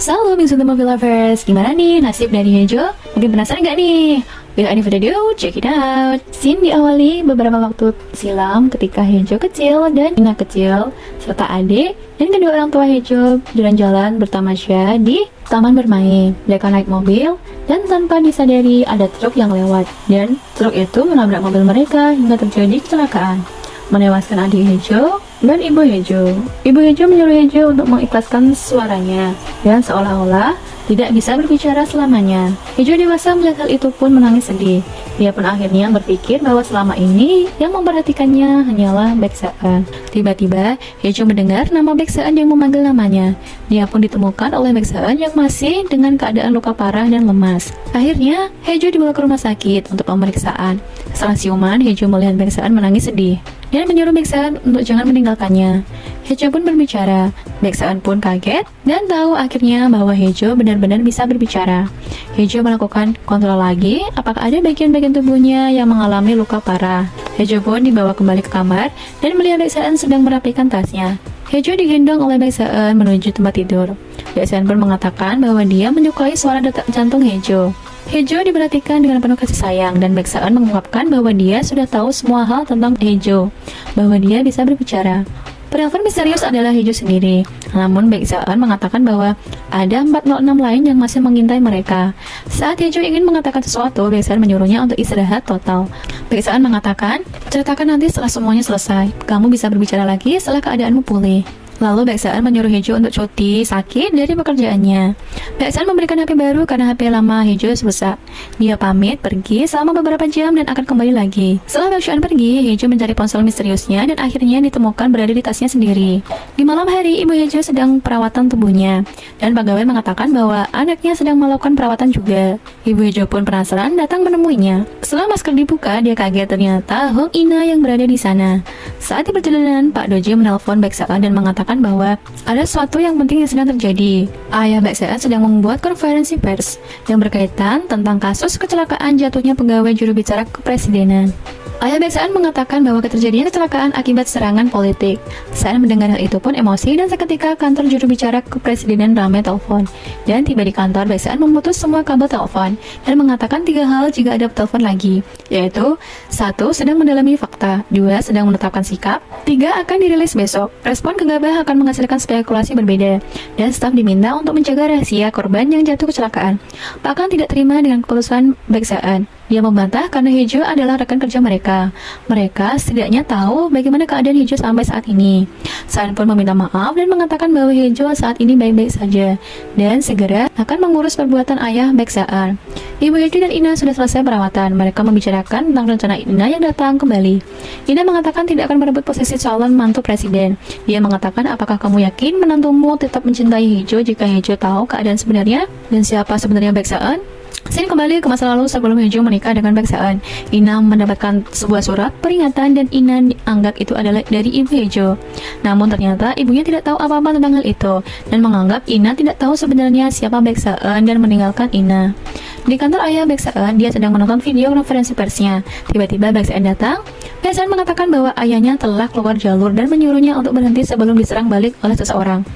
Salam Mingsu Movie Lovers, gimana nih nasib dari Hejo? Mungkin penasaran gak nih? Without any further ado, check it out. Scene diawali beberapa waktu silam ketika Hejo kecil dan Ina kecil serta adik dan kedua orang tua Hejo jalan-jalan bertamasya di taman bermain. Mereka naik mobil dan tanpa disadari ada truk yang lewat dan truk itu menabrak mobil mereka hingga terjadi kecelakaan, menewaskan adik Hejo dan ibu Hejo. Ibu Hejo menyuruh Hejo untuk mengikhlaskan suaranya dan seolah-olah tidak bisa berbicara selamanya. Hejo dewasa melihat hal itu pun menangis sedih. Dia pun akhirnya berpikir bahwa selama ini yang memperhatikannya hanyalah Baek-seun. Tiba-tiba Hejo mendengar nama Baek-seun yang memanggil namanya. Dia pun ditemukan oleh Baek-seun yang masih dengan keadaan luka parah dan lemas. Akhirnya Hejo dibawa ke rumah sakit untuk pemeriksaan. Setelah siuman, Hejo melihat Baek-seun menangis sedih dan menyuruh Baek-seun untuk jangan meninggalkannya. Hejo pun berbicara. Baek-seun pun kaget dan tahu akhirnya bahwa Hejo benar-benar bisa berbicara. Hejo melakukan kontrol lagi apakah ada bagian-bagian tubuhnya yang mengalami luka parah. Hejo pun dibawa kembali ke kamar dan melihat Baek-seun sedang merapikan tasnya. Hejo digendong oleh Baek-seun menuju tempat tidur. Baek-seun pun mengatakan bahwa dia menyukai suara detak jantung Hejo. Hejo diperhatikan dengan penuh kasih sayang dan Baek-seun mengungkapkan bahwa dia sudah tahu semua hal tentang Hejo, bahwa dia bisa berbicara. Penelpon misterius adalah Hejo sendiri. Namun Baek-seun mengatakan bahwa ada 406 lain yang masih mengintai mereka. Saat Hejo ingin mengatakan sesuatu, Baek-seun menyuruhnya untuk istirahat total. Baek-seun mengatakan, ceritakan nanti setelah semuanya selesai. Kamu bisa berbicara lagi setelah keadaanmu pulih. Lalu Baek-seun menyuruh Hejo untuk cuti sakit dari pekerjaannya. Baek-seun memberikan HP baru karena HP lama Hejo rusak. Dia pamit pergi selama beberapa jam dan akan kembali lagi. Setelah Baek-seun pergi, Hejo mencari ponsel misteriusnya dan akhirnya ditemukan berada di tasnya sendiri. Di malam hari, ibu Hejo sedang perawatan tubuhnya dan pegawai mengatakan bahwa anaknya sedang melakukan perawatan juga. Ibu Hejo pun penasaran datang menemuinya. Setelah masker dibuka, dia kaget ternyata Hong Ina yang berada di sana. Saat di perjalanan, Pak Doji menelpon Baek-seun dan mengatakan bahwa ada sesuatu yang penting yang sedang terjadi. Ayah Baek-seun sedang membuat konferensi pers yang berkaitan tentang kasus kecelakaan jatuhnya pegawai juru bicara kepresidenan. Ayah Baek-seun mengatakan bahwa terjadinya kecelakaan akibat serangan politik. Saat mendengar hal itu pun emosi dan seketika kantor juru bicara kepresidenan ramai telepon. Dan tiba di kantor, Baek-seun memutus semua kabel telepon dan mengatakan 3 hal jika ada telepon lagi, yaitu 1. Sedang mendalami fakta, 2. Sedang menetapkan sikap, 3. Akan dirilis besok. Respon gegabah akan menghasilkan spekulasi berbeda dan staf diminta untuk menjaga rahasia korban yang jatuh kecelakaan. Bahkan tidak terima dengan keputusan Baek-seun. Dia membantah karena Hejo adalah rekan kerja mereka. Mereka setidaknya tahu bagaimana keadaan Hejo sampai saat ini. San pun meminta maaf dan mengatakan bahwa Hejo saat ini baik-baik saja dan segera akan mengurus perbuatan ayah Baek-seun. Ibu Hejo dan Ina sudah selesai perawatan. Mereka membicarakan tentang rencana Ina yang datang kembali. Ina mengatakan tidak akan merebut posisi calon mantu presiden. Dia mengatakan, apakah kamu yakin menantumu tetap mencintai Hejo jika Hejo tahu keadaan sebenarnya dan siapa sebenarnya Baek-seun? Scene kembali ke masa lalu sebelum Hejo menikah dengan Baek-seun. Ina mendapatkan sebuah surat peringatan dan Ina anggap itu adalah dari ibu Hejo. Namun ternyata ibunya tidak tahu apa-apa tentang hal itu dan menganggap Ina tidak tahu sebenarnya siapa Baek-seun dan meninggalkan Ina. Di kantor ayah Baek-seun, dia sedang menonton video konferensi persnya. Tiba-tiba Baek-seun datang. Baek-seun mengatakan bahwa ayahnya telah keluar jalur dan menyuruhnya untuk berhenti sebelum diserang balik oleh seseorang.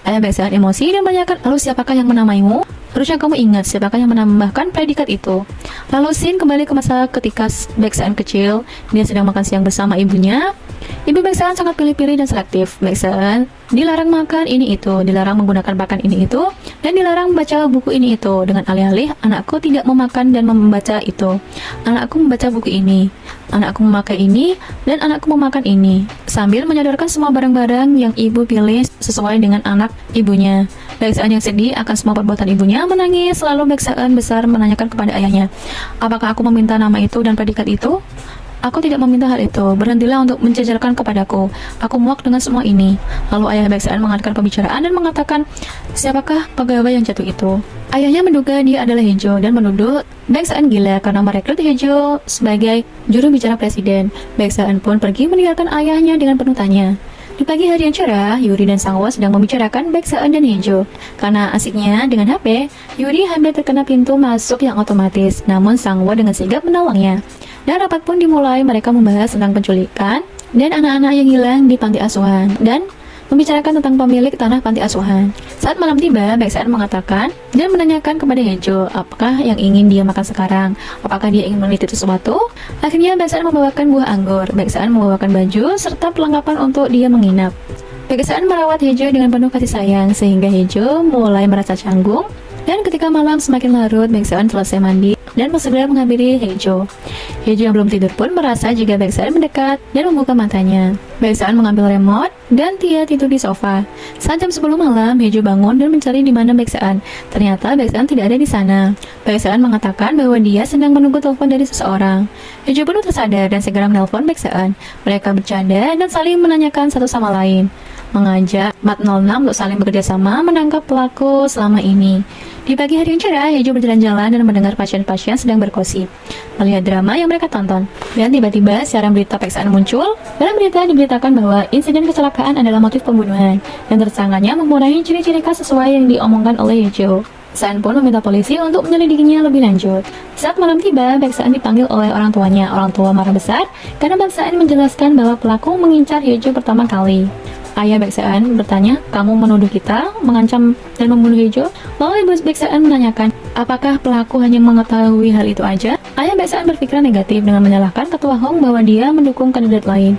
Ayah Baek-seun emosi dan menanyakan, lalu siapakah yang menamaimu? Harusnya kamu ingat siapakah yang menambahkan predikat itu. Lalu scene kembali ke masa ketika Baek-seun kecil. Dia sedang makan siang bersama ibunya. Ibu Baek-seun sangat pilih-pilih dan selektif. Baek-seun dilarang makan ini itu, dilarang menggunakan pakan ini itu, dan dilarang membaca buku ini itu. Dengan alih-alih, anakku tidak memakan dan membaca itu. Anakku membaca buku ini. Anakku memakai ini, dan anakku memakan ini. Sambil menyodorkan semua barang-barang yang ibu pilih sesuai dengan anak ibunya. Baek-seun yang sedih akan semua perbuatan ibunya menangis. Lalu Baek-seun besar menanyakan kepada ayahnya, apakah aku meminta nama itu dan predikat itu? Aku tidak meminta hal itu. Berhentilah untuk menjejalkan kepadaku. Aku muak dengan semua ini. Lalu ayah Baek-seun mengadakan pembicaraan dan mengatakan, siapakah pegawai yang jatuh itu? Ayahnya menduga dia adalah Hejo dan menuduh Baek-seun gila karena merekrut Hejo sebagai juru bicara presiden. Baek-seun pun pergi meninggalkan ayahnya dengan penuh tanya. Di pagi hari yang cerah, Yuri dan Sang-woo sedang membicarakan Baek-seun dan Hejo. Karena asiknya dengan HP, Yuri hampir terkena pintu masuk yang otomatis. Namun Sang-woo dengan sigap menolongnya. Dan rapat pun dimulai. Mereka membahas tentang penculikan dan anak-anak yang hilang di panti asuhan. Dan membicarakan tentang pemilik tanah panti asuhan. Saat malam tiba, Baeksan mengatakan dan menanyakan kepada Hejo apakah yang ingin dia makan sekarang, apakah dia ingin meneliti sesuatu. Akhirnya Baeksan membawakan buah anggur, Baeksan membawakan baju serta perlengkapan untuk dia menginap. Baeksan merawat Hejo dengan penuh kasih sayang sehingga Hejo mulai merasa canggung. Dan ketika malam semakin larut, Baeksan selesai mandi dan segera menghampiri Hejo. Hejo yang belum tidur pun merasa jika Baeksan mendekat dan membuka matanya. Baeksan mengambil remote dan dia tidur di sofa. Saat jam 10 malam, Hejo bangun dan mencari di mana Baeksan. Ternyata Baeksan tidak ada di sana. Baeksan mengatakan bahwa dia sedang menunggu telepon dari seseorang. Hejo pun tersadar dan segera menelpon Baeksan. Mereka bercanda dan saling menanyakan satu sama lain, mengajak Mat 06 untuk saling bekerja sama menangkap pelaku selama ini. Di pagi hari yang cerah, Hejo berjalan-jalan dan mendengar pasien-pasien sedang bergosip, melihat drama yang mereka tonton. Dan tiba-tiba siaran berita Baeksan muncul. Dalam berita diberitakan bahwa insiden kecelakaan adalah motif pembunuhan, dan tersangkanya mempunyai ciri-ciri khas sesuai yang diomongkan oleh Hejo. Baeksan pun meminta polisi untuk menyelidikinya lebih lanjut. Saat malam tiba, Baeksan dipanggil oleh orang tuanya. Orang tua marah besar karena Baeksan menjelaskan bahwa pelaku mengincar Hejo pertama kali. Ayah Baeksan bertanya, kamu menuduh kita, mengancam dan membunuh Hejo? Lalu ibu Baeksan menanyakan, apakah pelaku hanya mengetahui hal itu aja? Ayah Baeksan berpikiran negatif dengan menyalahkan ketua Hong bahwa dia mendukung kandidat lain.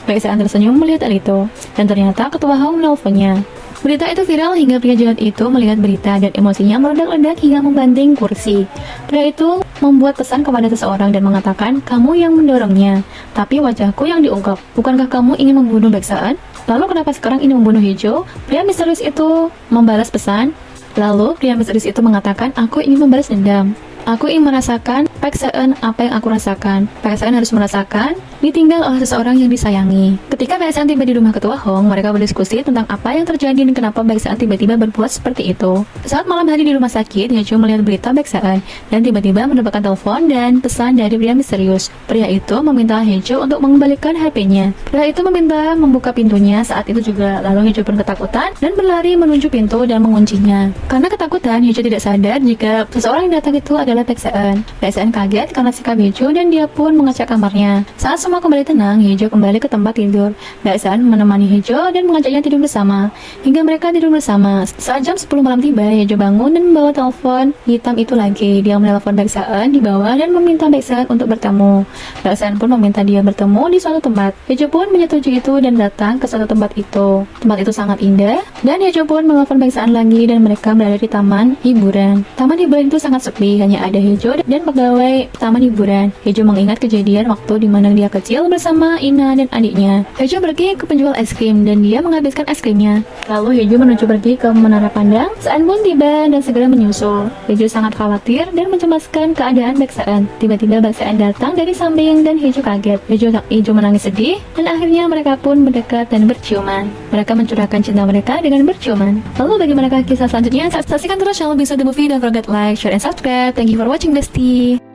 Baeksan tersenyum melihat hal itu, dan ternyata ketua Hong menelponnya. Berita itu viral hingga pria jahat itu melihat berita dan emosinya meledak-ledak hingga membanting kursi. Pria itu membuat pesan kepada seseorang dan mengatakan, kamu yang mendorongnya, tapi wajahku yang diungkap. Bukankah kamu ingin membunuh Baeksan? Lalu kenapa sekarang ini membunuh Hejo? Pria misterius itu membalas pesan. Lalu pria misterius itu mengatakan, aku ingin membalas dendam. Aku ingin merasakan Baeksan apa yang aku rasakan. Baeksan harus merasakan ditinggal oleh seseorang yang disayangi. Ketika Baeksan tiba di rumah ketua Hong, mereka berdiskusi tentang apa yang terjadi dan kenapa Baeksan tiba-tiba berbuat seperti itu. Saat malam hari di rumah sakit, Hejo melihat berita Baeksan dan tiba-tiba mendapatkan telepon dan pesan dari pria misterius. Pria itu meminta Hejo untuk mengembalikan HP-nya. Pria itu meminta membuka pintunya saat itu juga. Lalu Hejo pun ketakutan dan berlari menuju pintu dan menguncinya. Karena ketakutan, Hejo tidak sadar jika seseorang yang datang itu adalah Baeksan. Baeksan kaget karena sikap Hejo dan dia pun mengecek kamarnya. Saat semua kembali tenang, Hejo kembali ke tempat tidur. Baeksan menemani Hejo dan mengajaknya tidur bersama hingga mereka tidur bersama. Saat jam 10 malam tiba, Hejo bangun dan membawa telepon hitam itu lagi. Dia menelpon Baeksan di bawah dan meminta Baeksan untuk bertemu. Baeksan pun meminta dia bertemu di suatu tempat. Hejo pun menyetujui itu dan datang ke suatu tempat itu. Tempat itu sangat indah dan Hejo pun menelpon Baeksan lagi dan mereka berada di taman hiburan. Taman hiburan itu sangat sepi, hanya ada Hejo dan pegawai taman hiburan. Hejo mengingat kejadian waktu di mana dia kecil bersama Ina dan adiknya. Hejo pergi ke penjual es krim dan dia menghabiskan es krimnya. Lalu Hejo menuju pergi ke menara pandang. Baeksan pun tiba dan segera menyusul. Hejo sangat khawatir dan mencemaskan keadaan Baeksan. Tiba-tiba Baeksan datang dari samping dan Hejo kaget. Hejo menangis sedih dan akhirnya mereka pun mendekat dan berciuman. Mereka mencurahkan cinta mereka dengan berciuman. Lalu bagaimanakah kisah selanjutnya? Saksikan terus channel Bisa The Movie dan don't forget like, share, and subscribe. Thank you for watching, bestie.